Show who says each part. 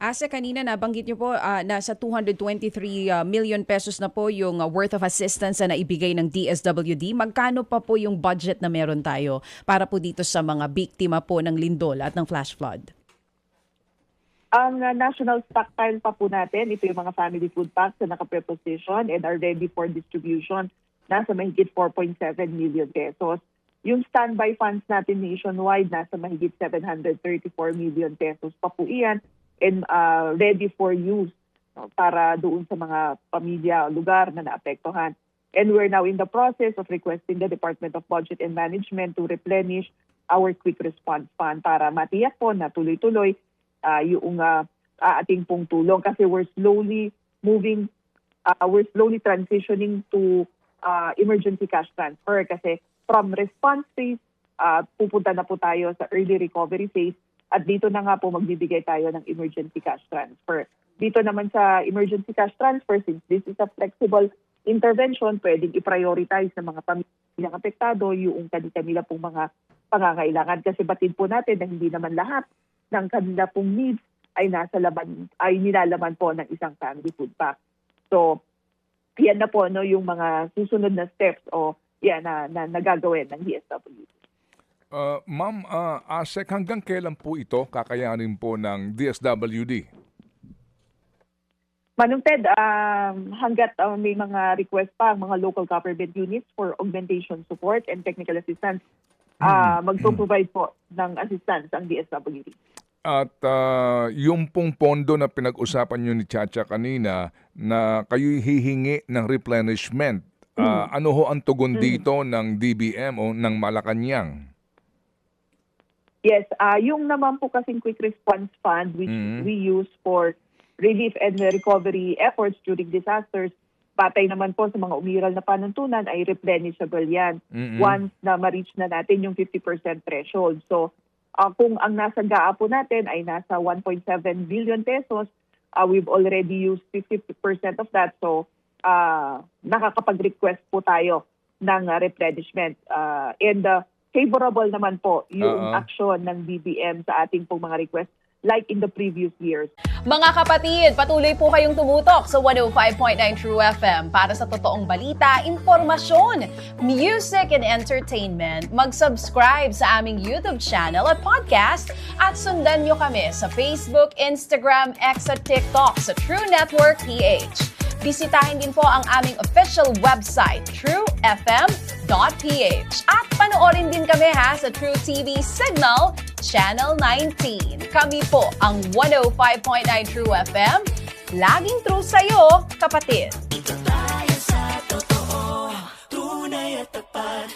Speaker 1: Asa kanina nabanggit niyo po nasa 223 million pesos na po yung worth of assistance na naibigay ng DSWD. Magkano pa po yung budget na meron tayo para po dito sa mga biktima po ng lindol at ng flash flood?
Speaker 2: Ang national stockpile pa po natin, ito yung mga family food packs na naka-preposition and are ready for distribution, nasa mahigit 4.7 million pesos. Yung standby funds natin nationwide, nasa mahigit 734 million pesos pa po iyan and ready for use para doon sa mga pamilya o lugar na naapektuhan. And we're now in the process of requesting the Department of Budget and Management to replenish our quick response fund para matiyak po na tuloy-tuloy yung ating pong tulong kasi we're slowly transitioning to emergency cash transfer kasi from response phase, pupunta na po tayo sa early recovery phase at dito na nga po magbibigay tayo ng emergency cash transfer. Dito naman sa emergency cash transfer, since this is a flexible intervention, pwedeng i-prioritize ng mga pamilyang apektado yung kanila pong mga pangangailangan. Kasi batid po natin na hindi naman lahat ng kanila pong needs ay nilalaman po ng isang family food pack. So, yan na po yung mga susunod na steps na nagagawin ng DSWD.
Speaker 3: Ma'am, ASEC, hanggang kailan po ito kakayanin po ng DSWD?
Speaker 2: Manong Ted, hanggat may mga request pa ang mga local government units for augmentation support and technical assistance, magpo-provide po ng assistance ang DSWD.
Speaker 3: At yung pong pondo na pinag-usapan nyo ni Chacha kanina na kayo hihingi ng replenishment, ano ho ang tugon dito ng DBM o ng Malacanang?
Speaker 2: Yes, yung naman po kasing quick response fund which we use for relief and recovery efforts during disasters, batay naman po sa mga umiral na panuntunan ay replenishable yan once na ma-reach na natin yung 50% threshold. So kung ang nasa GAA po natin ay nasa 1.7 billion pesos, we've already used 50% of that. So nakakapag-request po tayo ng replenishment. And favorable naman po yung action ng DBM sa ating pong mga request like in the previous years.
Speaker 4: Mga kapatid, patuloy po kayong tumutok sa 105.9 True FM para sa totoong balita, impormasyon, music and entertainment. Mag-subscribe sa aming YouTube channel at podcast at sundan nyo kami sa Facebook, Instagram, X at TikTok sa True Network PH. Bisitahin din po ang aming official website, truefm.ph. At panoorin din kami sa True TV Signal, Channel 19. Kami po ang 105.9 True FM. Laging true sa'yo, kapatid.